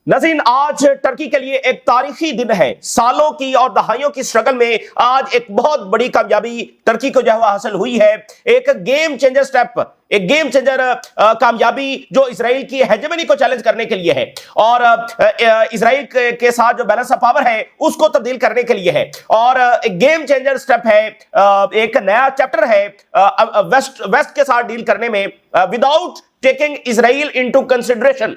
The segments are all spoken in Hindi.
नज़ीर, आज टर्की के लिए एक तारीखी दिन है। सालों की और दहाइयों की स्ट्रगल में आज एक बहुत बड़ी कामयाबी टर्की को जो है हासिल हुई है। एक गेम चेंजर स्टेप, एक गेम चेंजर कामयाबी जो इजराइल की हेजेमनी को चैलेंज करने के लिए है और इजराइल के साथ जो बैलेंस ऑफ पावर है उसको तब्दील करने के लिए है। और एक गेम चेंजर स्टेप है, एक नया चैप्टर है वेस्ट के साथ डील करने में without taking Israel into consideration.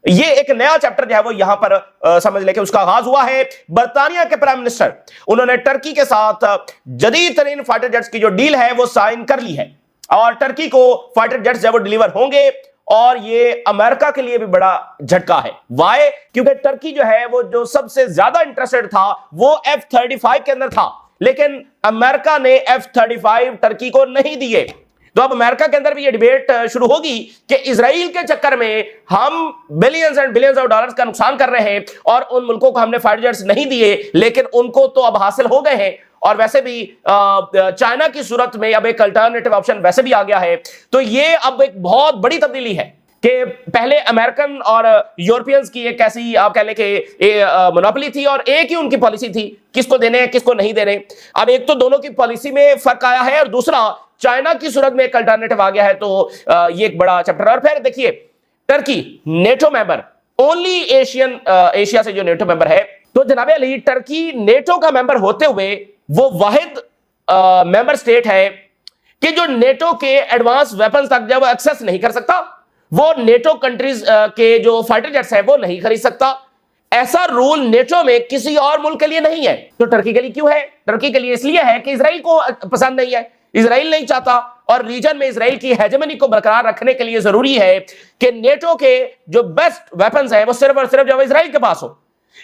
ये एक नया चैप्टर जो है वो यहां पर समझ लेके उसका आगाज हुआ है। बर्तानिया के प्राइम मिनिस्टर उन्होंने टर्की के साथ जदीद तरीन फाइटर जेट्स की जो डील है वो साइन कर ली है और टर्की को फाइटर जेट्स जो वो डिलीवर होंगे। और ये अमेरिका के लिए भी बड़ा झटका है। वाई? क्योंकि टर्की जो है वो जो सबसे ज्यादा इंटरेस्टेड था वो F-35 के अंदर था, लेकिन अमेरिका ने F-35 टर्की को नहीं दिए। तो अब अमेरिका के अंदर भी ये डिबेट शुरू होगी कि इजराइल के चक्कर में हम billions and billions of dollars का नुकसान कर रहे हैं और उन मुल्कों को हमने फाइटर जेट्स नहीं दिए, लेकिन उनको तो अब हासिल हो गए हैं। और वैसे भी चाइना की सूरत में अब एक अल्टरनेटिव ऑप्शन वैसे भी आ गया है। तो ये अब एक बहुत बड़ी तब्दीली है कि पहले अमेरिकन और यूरोपियंस की एक ऐसी आप कह लें कि मोनोपोली थी और एक ही उनकी पॉलिसी थी किसको देने हैं किसको नहीं देने। अब एक तो दोनों की पॉलिसी में फर्क आया है और दूसरा चाइना की सूरत में एक अल्टरनेटिव आ गया है। तो ये एक बड़ा चैप्टर है। और फिर देखिए Turkey NATO member, only Asia से जो नेटो मेंबर है। तो जनाबे अली, टर्की नेटो का मेंबर होते हुए वो वाहिद मेंबर स्टेट है कि जो नेटो के एडवांस वेपन्स तक जब एक्सेस नहीं कर सकता, वो नेटो कंट्रीज के जो फाइटर जेट्स है वो नहीं खरीद सकता। ऐसा रूल नेटो में किसी और मुल्क के लिए नहीं है। तो टर्की के लिए क्यों है? टर्की के लिए इसलिए है कि इजराइल को पसंद नहीं है, इजराइल नहीं चाहता और रीजन में इजराइल की हेजेमनी को बरकरार रखने के लिए जरूरी है कि नेटो के जो बेस्ट वेपन्स है वो सिर्फ और सिर्फ जो इजराइल के पास हो।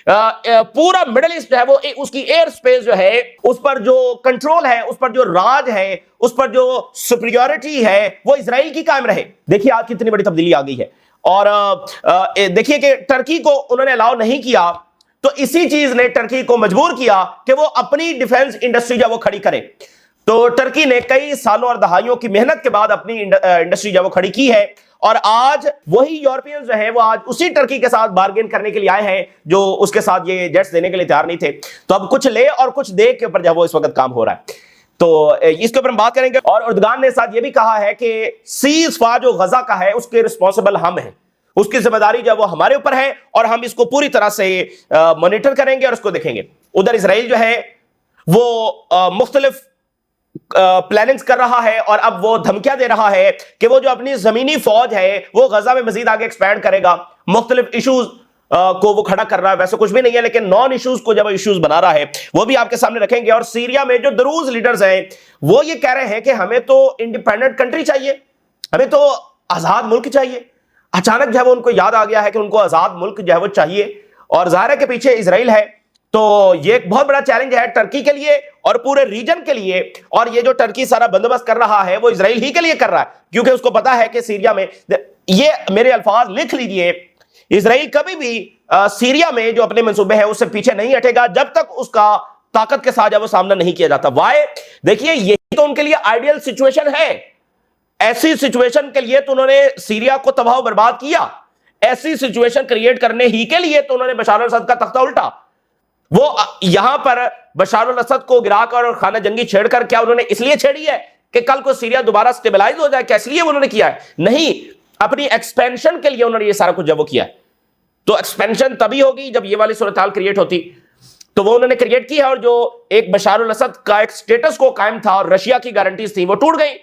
पूरा मिडिल ईस्ट है वो उसकी एयर स्पेस जो है उस पर जो कंट्रोल है, उस पर जो राज है, उस पर जो सुपीरियरिटी है वो इजराइल की कायम रहे। देखिए आज कितनी बड़ी तब्दीली आ गई है। और देखिए कि टर्की को उन्होंने अलाउ नहीं किया तो इसी चीज ने टर्की को मजबूर किया कि वो अपनी डिफेंस इंडस्ट्री जो वो खड़ी करे। तो टर्की ने कई सालों और दहाइयों की मेहनत के बाद अपनी इंडस्ट्री जो वो खड़ी की है और आज वही यूरोपियंस जो है वो आज उसी टर्की के साथ बार्गेन करने के लिए आए हैं जो उसके साथ ये जेट्स देने के लिए तैयार नहीं थे। तो अब कुछ ले और कुछ दे के ऊपर जो वो इस वक्त काम हो रहा है। तो इसके ऊपर हम बात करेंगे। और उर्दगान ने साथ ये भी कहा है कि सीज फायर जो गजा का है उसके रिस्पॉन्सिबल हम हैं, उसकी जिम्मेदारी जो वो हमारे ऊपर है और हम इसको पूरी तरह से मॉनिटर करेंगे और उसको देखेंगे। उधर इसराइल जो है वो मुख्तलिफ प्लानिंग्स कर रहा है और अब वो धमकियां दे रहा है कि वो जो अपनी जमीनी फौज है वो गजा में मजीद आगे एक्सपैंड करेगा। मुख्तलिफ इशूज को वो खड़ा कर रहा है, वैसे कुछ भी नहीं है, लेकिन नॉन इश्यूज को जब इश्यूज बना रहा है वो भी आपके सामने रखेंगे। और सीरिया में जो दरूज लीडर्स हैं वो ये कह रहे हैं कि हमें तो इंडिपेंडेंट कंट्री चाहिए, हमें तो आजाद मुल्क चाहिए। अचानक जो है वो उनको याद आ गया है कि उनको आजाद मुल्क जो है वो चाहिए और जाहिर है के पीछे इजराइल है। तो ये एक बहुत बड़ा चैलेंज है टर्की के लिए और पूरे रीजन के लिए। और ये जो टर्की सारा बंदोबस्त कर रहा है वो इजराइल ही के लिए कर रहा है क्योंकि उसको पता है कि सीरिया में, ये मेरे अल्फाज लिख लीजिए, इजराइल कभी भी सीरिया में जो अपने मंसूबे हैं उससे पीछे नहीं हटेगा जब तक उसका ताकत के साथ वो सामना नहीं किया जाता। वाई? देखिए यही तो उनके लिए आइडियल सिचुएशन है। ऐसी सिचुएशन के लिए तो उन्होंने सीरिया को तबाह बर्बाद किया, ऐसी सिचुएशन क्रिएट करने ही के लिए तो उन्होंने बशार अल असद का तख्ता उल्टा। वो यहां पर बशार अल असद को गिरा कर और खाना जंगी छेड़कर क्या उन्होंने इसलिए छेड़ी है कि कल को सीरिया दोबारा स्टेबलाइज हो जाए? क्या इसलिए उन्होंने किया है? नहीं, अपनी एक्सपेंशन के लिए उन्होंने ये सारा कुछ जब वो किया है। तो एक्सपेंशन तभी होगी जब ये वाली सूरत हाल क्रिएट होती, तो वो उन्होंने क्रिएट की है। और जो एक बशार अल असद का एक स्टेटस को कायम था और रशिया की गारंटीज थी वो टूट गई,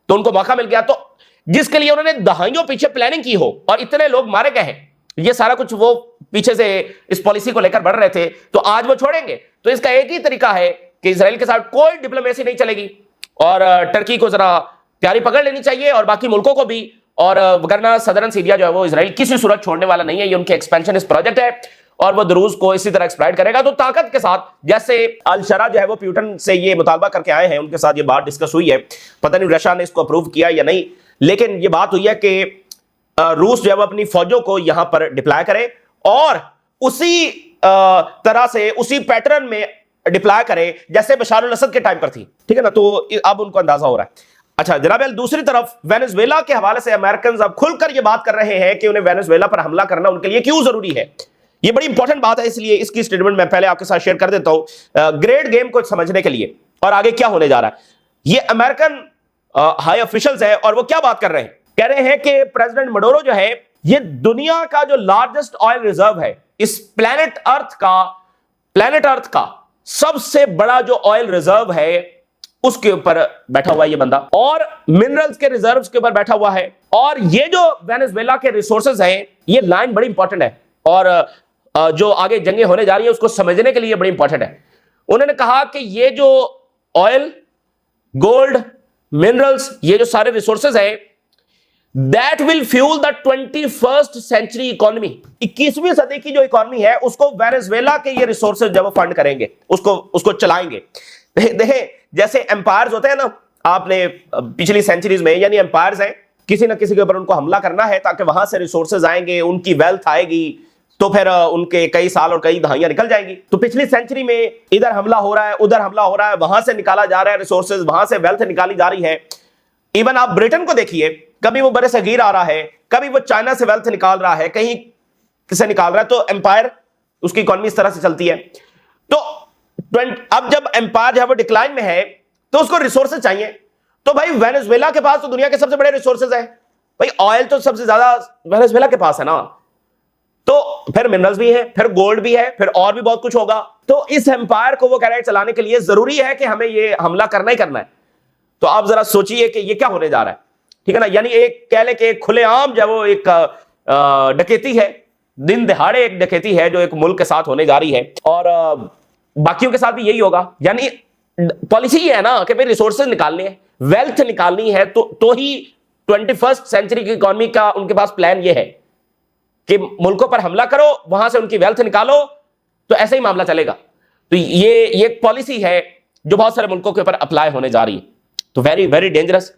तो उनको मौका मिल गया। तो जिसके लिए उन्होंने दहाइयों पीछे प्लानिंग की हो और इतने लोग मारे गए हैं, ये सारा कुछ वो पीछे से इस पॉलिसी को लेकर बढ़ रहे थे, तो आज वो छोड़ेंगे। तो इसका एक ही तरीका है कि इजराइल के साथ कोई डिप्लोमेसी नहीं चलेगी और टर्की को जरा तैयारी पकड़ लेनी चाहिए और बाकी मुल्कों को भी। और वरना सदरन सीरिया जो है वो इजराइल किसी सूरत छोड़ने वाला नहीं है। ये उनके एक्सपेंशन इस प्रोजेक्ट है और वो दरूज को इसी तरह एक्सप्लॉइट करेगा। तो ताकत के साथ, जैसे अल शरा जो है वो प्यूटन से ये मुतालबा करके आए हैं, उनके साथ ये बात डिस्कस हुई है, पता नहीं रशिया ने इसको अप्रूव किया या नहीं, लेकिन ये बात हुई है कि रूस जो है वो अपनी फौजों को यहां पर डिप्लॉय करे और उसी तरह से उसी पैटर्न में डिप्लॉय करे जैसे बशार अल असद के टाइम पर थी। ठीक है ना? तो अब उनको अंदाजा हो रहा है। अच्छा जनाब, दूसरी तरफ वेनेजुएला के हवाले से अमेरिकन अब खुलकर यह बात कर रहे हैं कि उन्हें वेनेजुएला पर हमला करना उनके लिए क्यों जरूरी है। यह बड़ी इंपॉर्टेंट बात है, इसलिए इसकी स्टेटमेंट मैं पहले आपके साथ शेयर कर देता हूं ग्रेट गेम को समझने के लिए और आगे क्या होने जा रहा है। यह अमेरिकन हाई ऑफिशियल्स है और वो क्या बात कर रहे हैं, कह रहे हैं कि प्रेसिडेंट मडोरो जो है ये दुनिया का जो लार्जेस्ट ऑयल रिजर्व है, इस प्लेनेट अर्थ का सबसे बड़ा जो ऑयल रिजर्व है उसके ऊपर बैठा हुआ है ये बंदा, और मिनरल्स के रिजर्व्स के ऊपर बैठा हुआ है। और ये जो वेनेजुएला के रिसोर्सेज हैं, ये लाइन बड़ी इंपॉर्टेंट है और जो आगे जंगें होने जा रही है उसको समझने के लिए बड़ी इंपॉर्टेंट है। उन्होंने कहा कि ये जो ऑयल, गोल्ड, मिनरल्स, ये जो सारे रिसोर्सेज हैं, that will fuel the 21st century economy. 21वीं सदी की जो इकोनॉमी है उसको वेनेजुएला के ये रिसोर्सेज जब फंड करेंगे, उसको चलाएंगे। देखें जैसे एम्पायर्स होते हैं ना, आपने पिछली सेंचुरीज में, यानी एम्पायर्स हैं, किसी ना किसी के ऊपर उनको हमला करना है ताकि वहां से रिसोर्सेज आएंगे, उनकी वेल्थ आएगी, तो फिर उनके कई साल और कई दहाइयां निकल जाएंगी। तो पिछली सेंचुरी में इधर हमला हो रहा है, उधर हमला हो रहा है, वहां से निकाला जा रहा है रिसोर्सेज, वहां से वेल्थ निकाली जा रही है। इवन आप ब्रिटेन को देखिए, कभी वो बड़े सगीर आ रहा है, कभी वो चाइना से वेल्थ निकाल रहा है, कहीं किसे निकाल रहा है। तो एम्पायर, उसकी इकोनॉमी इस तरह से चलती है। तो अब जब एम्पायर जो है वो डिक्लाइन में है तो उसको रिसोर्सेज चाहिए। तो भाई वेनेजुएला के पास तो दुनिया के सबसे बड़े रिसोर्सेज है भाई, ऑयल तो सबसे ज्यादा वेनेजुएला के पास है ना, तो फिर मिनरल्स भी है, फिर गोल्ड भी है, फिर और भी बहुत कुछ होगा। तो इस एम्पायर को वो कह रहे हैं चलाने के लिए जरूरी है कि हमें ये हमला करना ही करना है। तो आप जरा सोचिए कि ये क्या होने जा रहा है, ठीक है ना। यानी एक कह ले कि खुलेआम जब वो एक डकैती है, दिन दहाड़े एक डकैती है जो एक मुल्क के साथ होने जा रही है, और बाकियों के साथ भी यही होगा। यानी पॉलिसी ये है ना कि भाई रिसोर्सेज निकालने हैं, वेल्थ निकालनी है, तो ही 21st सेंचुरी की इकोनॉमी का उनके पास प्लान ये है कि मुल्कों पर हमला करो, वहां से उनकी वेल्थ निकालो, तो ऐसे ही मामला चलेगा। तो ये एक पॉलिसी है जो बहुत सारे मुल्कों के ऊपर अप्लाई होने जा रही है। तो वेरी वेरी डेंजरस।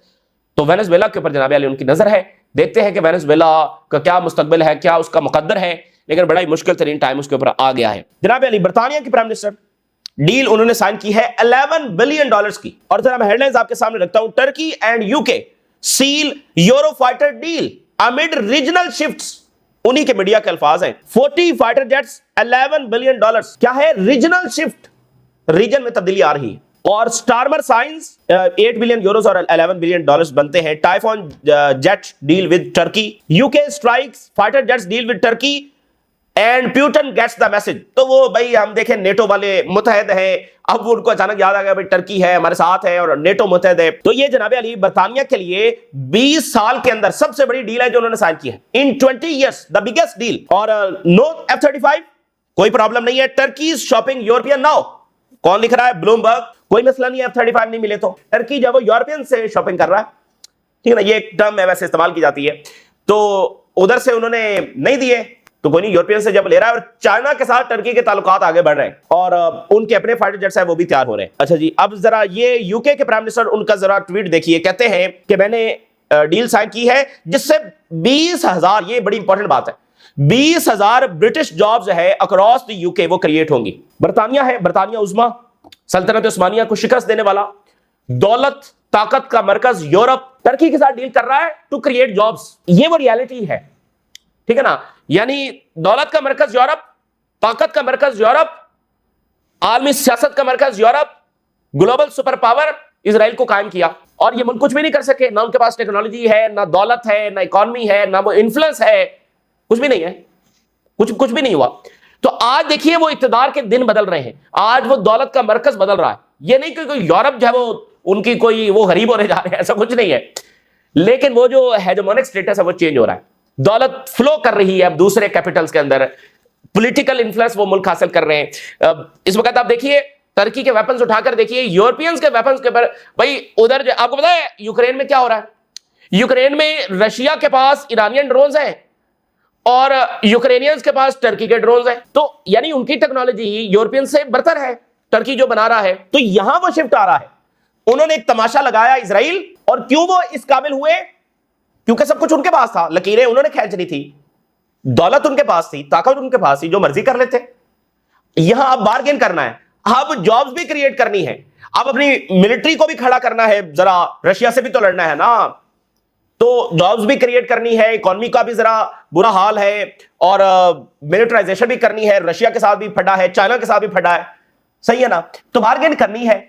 तो वेनेजुएला के ऊपर जनाब अली उनकी नजर है। देखते हैं कि वेनेजुएला का क्या मुस्तकबिल है, क्या उसका मुकद्दर है, लेकिन बड़ा ही मुश्किल तरीन टाइम उसके ऊपर आ गया है। जनाब अली बर्तानिया की प्राइम मिनिस्टर डील उन्होंने साइन की है $11 बिलियन की। और जरा मैं हेडलाइंस आपके सामने रखता हूं, Turkey and UK seal Eurofighter deal amid regional shifts. उन्हीं के मीडिया के अल्फाज हैं। 40 फाइटर जेट्स, $11 बिलियन। क्या है रीजनल शिफ्ट, रीजन में तब्दीली आ रही है। और स्टारमर साइंस 8 बिलियन यूरोस और $11 बिलियन बनते हैं। Typhoon jet deal with Turkey, UK strikes fighter jets deal with Turkey and Putin gets the message. तो वो भाई हम देखें नेटो वाले मुतहद हैं, अब उनको अचानक याद आ गया भाई टर्की है हमारे साथ है और नेटो मुतहद है। तो ये जनाब अली बर्तानिया के लिए 20 साल के अंदर सबसे बड़ी डील है जो उन्होंने साइन की है। इन 20 years द बिगेस्ट डील। और नो F-35, कोई प्रॉब्लम नहीं है। Turkey shopping European now. कौन लिख रहा है? ब्लूमबर्ग। कोई मसला नहीं है, F-35 नहीं मिले तो टर्की जब वो यूरोपियन से शॉपिंग कर रहा है, ठीक है ना, ये एक टर्म है वैसे इस्तेमाल की जाती है। तो उधर से उन्होंने नहीं दिए तो कोई नहीं, यूरोपियन से जब ले रहा है। और चाइना के साथ टर्की के ताल्लुकात आगे बढ़ रहे हैं और उनके अपने फाइटर जेट्स है वो भी तैयार हो रहे हैं। अच्छा जी, अब जरा ये यूके के प्राइम मिनिस्टर उनका जरा ट्वीट देखिए। कहते हैं कि मैंने डील साइन की है जिससे 20,000, ये बड़ी इंपॉर्टेंट बात है, 20,000 ब्रिटिश जॉब्स है अक्रॉस द यूके वो क्रिएट होंगी। बर्तानिया है, बर्तानिया उस्मा सल्तनत उस्मानिया को शिकस्त देने वाला, दौलत ताकत का मरकज यूरोप, टर्की के साथ डील कर रहा है टू क्रिएट जॉब्स। ये वो रियलिटी है, ठीक है ना। यानी दौलत का मरकज यूरोप, ताकत का मरकज यूरोप, आलमी सियासत का मरकज Europe, global super power Israel को कायम किया। और ये मुल्क कुछ भी नहीं कर सके, ना उनके पास टेक्नोलॉजी है, ना दौलत है, ना इकोनॉमी है, ना वो इन्फ्लुएंस है, कुछ भी नहीं है, कुछ भी नहीं हुआ। तो आज देखिए वो इक्तदार के दिन बदल रहे हैं, आज वो दौलत का मरकज बदल रहा है। ये नहीं कि कोई यूरोप जो है वो उनकी कोई वो गरीब होने जा रहे हैं, ऐसा कुछ नहीं है, लेकिन वो जो हेजेमोनिक स्टेटस है वो चेंज हो रहा है। दौलत फ्लो कर रही है अब दूसरे कैपिटल्स के अंदर, पॉलिटिकल इन्फ्लुएंस वो मुल्क हासिल कर रहे हैं। इस वक्त आप देखिए टर्की के वेपन्स उठाकर देखिए, यूरोपियंस के वेपन्स के ऊपर भाई उधर आपको पता है यूक्रेन में क्या हो रहा है? यूक्रेन में रशिया के पास ईरानियन ड्रोन्स हैं और यूक्रेनियंस के पास टर्की के ड्रोन्स हैं। तो यानी उनकी टेक्नोलॉजी यूरोपियन से बरतर है, टर्की जो बना रहा है। तो यहां वो शिफ्ट आ रहा है। उन्होंने एक तमाशा लगाया इजराइल, और क्यों वो इस काबिल हुए? क्योंकि सब कुछ उनके पास था, लकीरें उन्होंने खींचनी थी, दौलत उनके पास थी, ताकत उनके पास थी, जो मर्जी कर लेते। यहां अब बार्गेन करना है। अब जॉब्स भी क्रिएट करनी है, अब अपनी मिलिट्री को भी खड़ा करना है, जरा रशिया से भी तो लड़ना है ना, तो जॉब्स भी क्रिएट करनी है, इकोनॉमी का भी जरा बुरा हाल है, और मिलिटराइजेशन भी करनी है, रशिया के साथ भी फटा है, चाइना के साथ भी फटा है, सही है ना, तो बार्गेन करनी है।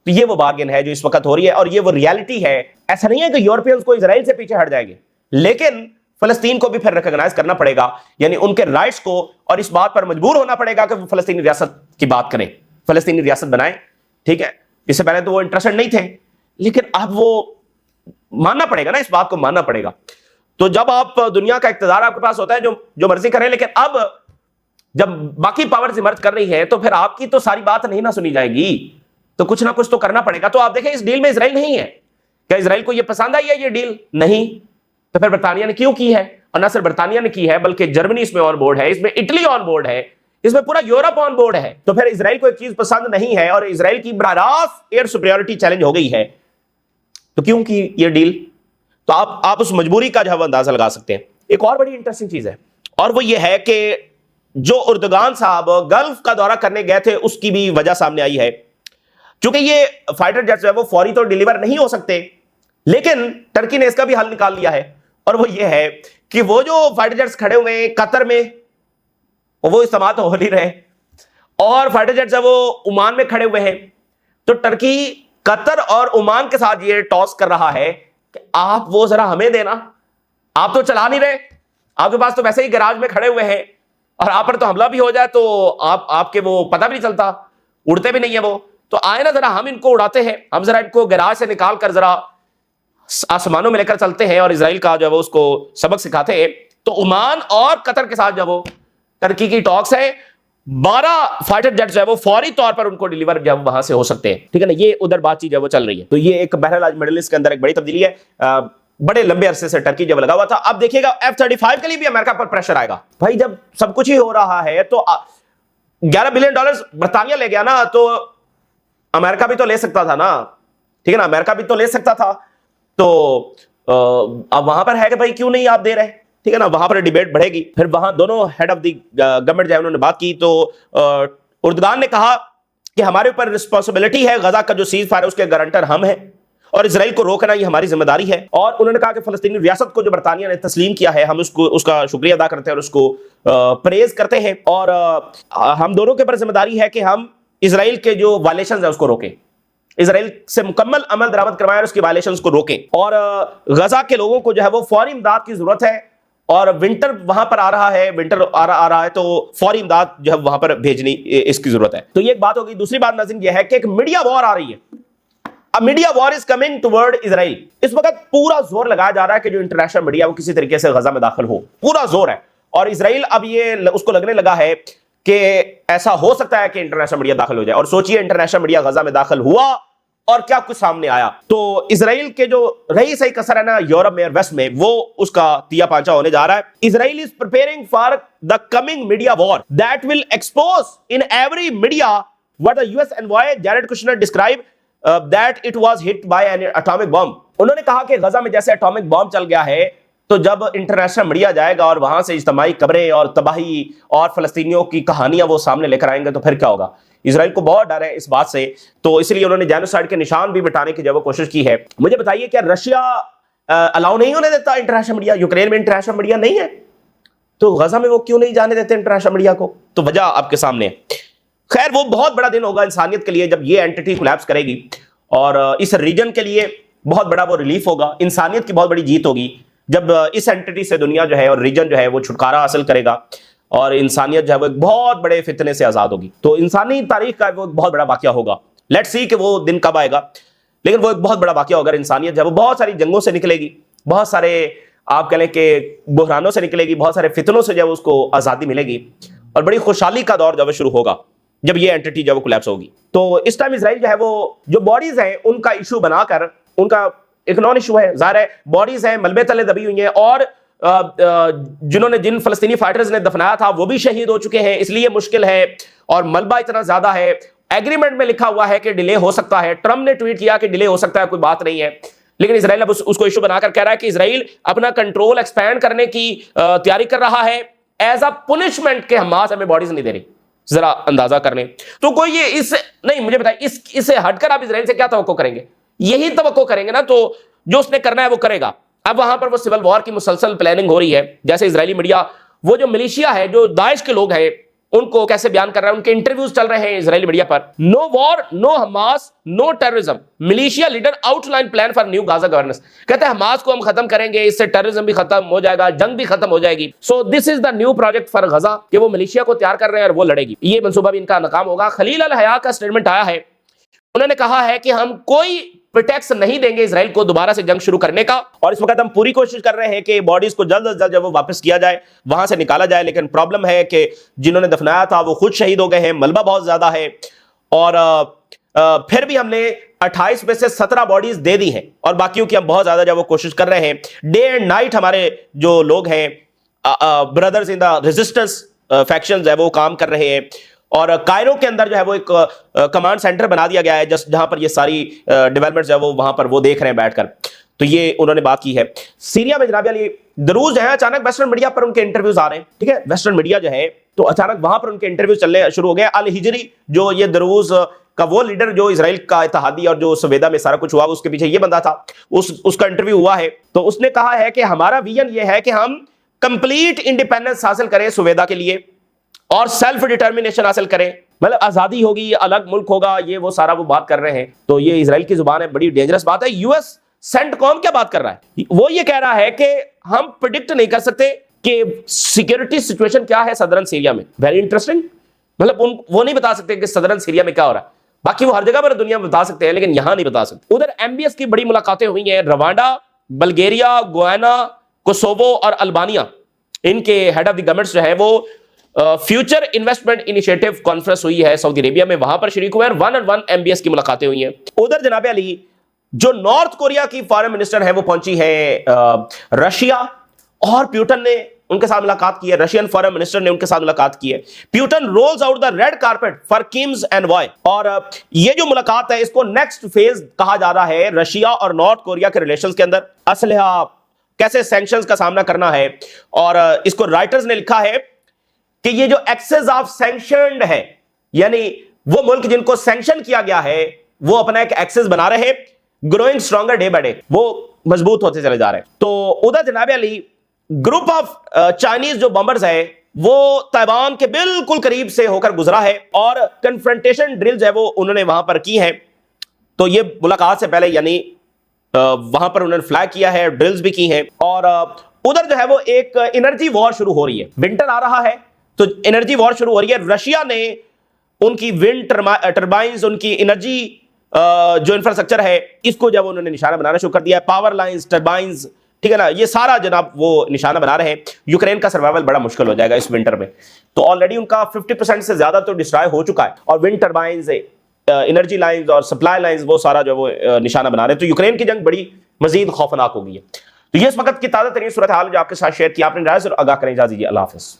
तो ये वो बार्गेन है जो इस वक्त हो रही है, और ये वो रियलिटी है। ऐसा नहीं है कि यूरोपियंस को इजराइल से पीछे हट जाएंगे, लेकिन फलस्तीन को भी फिर रिकॉग्नाइज करना पड़ेगा, यानी उनके राइट्स को, और इस बात पर मजबूर होना पड़ेगा कि वो फलस्तीनी रियासत की बात करें, फलस्तीनी रियासत बनाएं। ठीक है, इससे पहले तो वो इंटरेस्टेड नहीं थे, लेकिन अब वो मानना पड़ेगा ना, इस बात को मानना पड़ेगा। तो जब आप दुनिया का इख्तियार आपके पास होता है, जो मर्जी करें, लेकिन अब जब बाकी पावर्स इमर्ज कर रही है, तो फिर आपकी तो सारी बात नहीं ना सुनी जाएगी, तो कुछ ना कुछ तो करना पड़ेगा। तो आप देखें, इस डील में इजराइल नहीं है। क्या इजराइल को यह पसंद आई है ये डील? नहीं। तो फिर बरतानिया ने क्यों की है? और ना सिर्फ बरतानिया ने की है, बल्कि जर्मनी इसमें ऑन बोर्ड है, इसमें इटली ऑन बोर्ड है, इसमें पूरा यूरोप ऑन बोर्ड है। तो फिर इजराइल को एक चीज पसंद नहीं है, और इजराइल की बराह रास्त एयर सुपीरियरिटी चैलेंज हो गई है, तो क्यों की ये डील? तो आप उस मजबूरी का जो है अंदाजा लगा सकते हैं। एक और बड़ी इंटरेस्टिंग चीज है, और वो ये है कि जो उर्दुगान साहब गल्फ का दौरा करने गए थे, उसकी भी वजह सामने आई है। क्योंकि ये फाइटर जेट्स जो है वो फौरी तो डिलीवर नहीं हो सकते, लेकिन टर्की ने इसका भी हल निकाल लिया है, और वो ये है कि वो जो फाइटर जेट्स खड़े हुए हैं कतर में, वो इस्तेमाल तो हो नहीं रहे, और फाइटर जेट्स है वो ओमान में खड़े हुए हैं। तो टर्की कतर और ओमान के साथ ये टॉस कर रहा है कि आप वो जरा हमें देना, आप तो चला नहीं रहे, आपके पास तो वैसे ही गैराज में खड़े हुए हैं, और आप पर तो हमला भी हो जाए तो आपके वो पता भी नहीं चलता, उड़ते भी नहीं है वो, तो आए ना जरा हम इनको उड़ाते हैं, हम जरा इनको गैराज से निकाल कर जरा आसमानों में लेकर चलते हैं, और इजराइल का जो है वो उसको सबक सिखाते हैं। तो ओमान और कतर के साथ जब वो टर्की की टॉक्स है, 12 फाइटर जेट जो है वो फौरी तौर पर उनको डिलीवर जब वहां से हो सकते हैं। ठीक है ना, ये उधर बातचीत जो है वो चल रही है। तो ये एक बहरहाल आज मिडिल ईस्ट के अंदर एक बड़ी तब्दीली है। बड़े लंबे अरसे से टर्की जब लगा हुआ था, अब देखिएगा F-35 के लिए भी अमेरिका पर प्रेशर आएगा। भाई जब सब कुछ ही हो रहा है, तो $11 बिलियन बरतानिया ले गया ना, तो अमेरिका भी तो ले सकता था ना। ठीक है ना, अमेरिका भी तो ले सकता था। तो अब वहां पर है कि भाई क्यों नहीं आप दे रहे, ठीक है ना, वहां पर डिबेट बढ़ेगी। फिर वहां दोनों हेड ऑफ द गवर्नमेंट जो है उन्होंने बात की, तो उर्दुगान ने कहा कि हमारे ऊपर रिस्पॉन्सिबिलिटी है, गजा का जो सीज फायर है उसके गारंटर हम हैं, और इसराइल को रोकना ये हमारी जिम्मेदारी है। और उन्होंने कहा कि फलस्तीनी रियासत को जो बरतानिया ने तस्लीम किया है, हम उसका शुक्रिया अदा करते हैं और उसको प्रेज करते हैं, और हम दोनों के ऊपर जिम्मेदारी है कि हम इसराइल के जो वायलेशंस है उसको रोकें, इसराइल से मुकम्मल अमल दरामद करवाएं और उसकी वायलेशंस को रोकें। और गजा के लोगों को जो है वो फौरी इमदाद की जरूरत है, और विंटर वहां पर आ रहा है, विंटर आ रहा है, तो फौरी इमदाद जो है वहां पर भेजनी इसकी जरूरत है। तो ये एक बात होगी। दूसरी बात नाज़रीन ये है कि एक मीडिया वॉर आ रही है। अब media war is coming toward Israel. इस वक्त पूरा जोर लगाया जा रहा है कि जो इंटरनेशनल मीडिया वो किसी तरीके से गजा में दाखिल हो, पूरा जोर है। और इसराइल अब ये उसको लगने लगा है कि ऐसा हो सकता है कि इंटरनेशनल मीडिया दाखिल हो जाए। और सोचिए, इंटरनेशनल मीडिया गजा में दाखिल हुआ और क्या कुछ सामने आया। तो इसराइल के जो रही सही कसर है ना यूरोप में और वेस्ट में, वो उसका तिया पांचा होने जा रहा है। Israel is preparing for the coming media war that will expose in every media what the US envoy Jared Kushner describe that it was hit by N atomic bomb. उन्होंने कहा कि गजा में जैसे एटॉमिक बॉम्ब चल गया है, तो जब इंटरनेशनल मीडिया जाएगा और वहां से इज्तिमाई खबरें और तबाही और फलस्तीनियों की कहानियां वो सामने लेकर आएंगे, तो फिर क्या होगा। इसराइल को बहुत डर है इस बात से, तो इसलिए उन्होंने जेनोसाइड के निशान भी मिटाने की जब कोशिश की है। मुझे बताइए, क्या रशिया अलाउ नहीं होने देता इंटरनेशनल मीडिया? यूक्रेन में इंटरनेशनल मीडिया नहीं है, तो गजा में वो क्यों नहीं जाने देते इंटरनेशनल मीडिया को? तो वजह आपके सामने है। खैर, वो बहुत बड़ा दिन होगा इंसानियत के लिए जब ये एंटिटी कोलैप्स करेगी, और इस रीजन के लिए बहुत बड़ा वो रिलीफ होगा, इंसानियत की बहुत बड़ी जीत होगी जब इस एंटिटी से दुनिया जो है और रीजन जो है वो छुटकारा हासिल करेगा, और इंसानियत जो है वो एक बहुत बड़े फितने से आजाद होगी। तो इंसानी तारीख का वो एक बहुत बड़ा वाकया होगा। लेट्स सी कि वो दिन कब आएगा, लेकिन वो एक बहुत बड़ा वाकया होगा। इंसानियत जो है वो बहुत सारी जंगों से निकलेगी, बहुत सारे आप कह लें कि बुहरानों से निकलेगी, बहुत सारे फितनों से जब उसको आजादी मिलेगी, और बड़ी खुशहाली का दौर जब शुरू होगा जब ये एंटिटी जब कोलैप्स होगी। तो इस टाइम इसराइल जो है वो जो बॉडीज हैं उनका इशू बनाकर, उनका एक नॉन इशू है, जाहिर है बॉडीज हैं मलबे तले दबी हुई हैं, और जिन फलस्तीनी फाइटर्स ने दफनाया था वो भी शहीद हो चुके हैं, इसलिए मुश्किल है, और मलबा इतना ज्यादा है। एग्रीमेंट में लिखा हुआ है कि डिले हो सकता है, ट्रम्प ने ट्वीट किया कि डिले हो सकता है, कोई बात नहीं है, लेकिन इसराइल अब उसको इशू बनाकर कह रहा है कि इसराइल अपना कंट्रोल एक्सपैंड करने की तैयारी कर रहा है एज अ पुनिशमेंट के हमास हमें बॉडीज नहीं दे रही। जरा अंदाजा कर लें। तो कोई ये इस नहीं, मुझे बताइए इससे हटकर आप इजराइल से क्या तवक्को करेंगे? यही तवक्को करेंगे ना, तो जो उसने करना है वो करेगा। अब वहां पर वो सिविल वॉर की मुसलसल प्लानिंग हो रही है, जैसे इजरायली मीडिया वो जो मिलिशिया है, जो दाइश के लोग हैं, उनको कैसे बयान कर रहा है, उनके इंटरव्यूज चल रहे हैं इजरायली मीडिया पर। No war, no Hamas, no terrorism, militia leader outline plan for new Gaza governance. कहते हैं हमास को हम खत्म करेंगे, इससे टेररिज्म भी खत्म हो जाएगा, जंग भी खत्म हो जाएगी। So this is the new project for Gaza, कि वो मिलिशिया को तैयार कर रहे हैं और वो लड़ेगी। ये मंसूबा भी इनका नाकाम होगा। खलील अल हया का स्टेटमेंट आया है, उन्होंने कहा है कि हम कोई प्रिटेक्स नहीं देंगे इजराइल को दोबारा से जंग शुरू करने का, और इस वक्त हम पूरी कोशिश कर रहे हैं कि बॉडीज को जल्द से जल्द जब वो वापस किया जाए, वहां से निकाला जाए। लेकिन प्रॉब्लम है कि जिन्होंने दफनाया था वो खुद शहीद हो गए हैं, मलबा बहुत ज्यादा है, और फिर भी हमने 28 में से 17 बॉडीज दे दी हैं, और बाकियों की हम बहुत ज्यादा जब वो कोशिश कर रहे हैं। डे एंड नाइट हमारे जो लोग हैं, brothers in the resistance factions है, वो काम कर रहे हैं। और कायरो के अंदर जो है वो एक कमांड सेंटर बना दिया गया है, जहां पर ये सारी डेवलपमेंट्स है वो वहां पर वो देख रहे हैं बैठकर। तो ये उन्होंने बात की है। सीरिया में जनाब अली दरूज है, अचानक वेस्टर्न मीडिया पर उनके इंटरव्यूज आ रहे हैं, ठीक है, वेस्टर्न मीडिया जो है तो अचानक वहां पर उनके इंटरव्यूज चलने शुरू हो गए। अल हिजरी जो ये दरूज का वो लीडर जो इजराइल का इत्तेहादी और जो सवेदा में सारा कुछ हुआ उसके पीछे ये बंदा था, उसका इंटरव्यू हुआ है। तो उसने कहा है कि हमारा विजन ये है कि हम कंप्लीट इंडिपेंडेंस हासिल करें सवेदा के लिए, और सेल्फ डिटर्मिनेशन हासिल करें, मतलब आजादी होगी, अलग मुल्क होगा, ये वो सारा वो बात कर रहे हैं। तो ये इजराइल की जुबान है, बड़ी डेंजरस बात है। यूएस सेंटकॉम क्या बात कर रहा है? वो ये कह रहा है कि हम प्रिडिक्ट नहीं कर सकते कि सिक्योरिटी सिचुएशन क्या है सदर्न सीरिया में। वेरी इंटरेस्टिंग, मतलब वो नहीं बता सकते कि सदर्न सीरिया में क्या हो रहा है। बाकी वो हर जगह पर दुनिया में बता सकते हैं, लेकिन यहां नहीं बता सकते। उधर एमबीएस की बड़ी मुलाकातें हुई हैं, रवांडा, बल्गेरिया, गुयाना, कोसोवो और अल्बानिया, इनके हेड ऑफ द गवर्नमेंट्स जो है वो फ्यूचर इन्वेस्टमेंट इनिशिएटिव कॉन्फ्रेंस हुई है सऊदी अरेबिया में, वहां पर शरीक हुए हैं। 1-on-1 एमबीएस की मुलाकातें हुई हैं। उधर जनाब अली जो नॉर्थ कोरिया की फॉरेन मिनिस्टर है वो पहुंची है रशिया, और प्यूटन ने उनके साथ मुलाकात की है, रशियन फॉरेन मिनिस्टर ने उनके साथ मुलाकात की है। Putin roles out the red carpet for KIMS envoy, और ये जो मुलाकात है इसको नेक्स्ट फेज कहा जा रहा है रशिया और नॉर्थ कोरिया के रिलेशंस के अंदर। असलहा कैसे सैंक्शंस का सामना करना है, और इसको राइटर्स ने लिखा है कि ये जो एक्सेस ऑफ सैंक्शनड है, यानी वो मुल्क जिनको सैंक्शन किया गया है वो अपना एक एक्सेस बना रहे हैं, growing stronger day by day, वो मजबूत होते चले जा रहे हैं। तो उधर जनाब अली ग्रुप ऑफ चाइनीज जो बॉम्बर्स है वो ताइवान के बिल्कुल करीब से होकर गुजरा है, और कन्फ्रंटेशन ड्रिल्स है वो उन्होंने वहां पर की है। तो ये मुलाकात से पहले यानी वहां पर उन्होंने फ्लैग किया है, ड्रिल्स भी की हैं। और उधर जो है वो एक एनर्जी वॉर शुरू हो रही है, विंटर आ रहा है तो एनर्जी वॉर शुरू हो रही है। रशिया ने उनकी विंड टर्बाइंस, उनकी एनर्जी जो इंफ्रास्ट्रक्चर है, इसको जब उन्होंने निशाना बनाना शुरू कर दिया है, पावर लाइंस, टर्बाइंस, ठीक है ना, ये सारा जनाब वो निशाना बना रहे हैं। यूक्रेन का सर्वाइवल बड़ा मुश्किल हो जाएगा इस विंटर में। तो ऑलरेडी उनका 50% से ज्यादा तो डिस्ट्रॉय हो चुका है, और विंड टर्बाइंस, एनर्जी लाइंस और सप्लाई लाइंस वो सारा जो वो निशाना बना रहे हैं। तो यूक्रेन की जंग बड़ी मजीद खौफनाक हो गई है। तो ये इस वक्त की ताजा तरीन सूरत हाल जो आपके साथ शेयर किया, आपने राय से आगाह करें। इजाजत दीजिए, अल्लाह हाफिज़।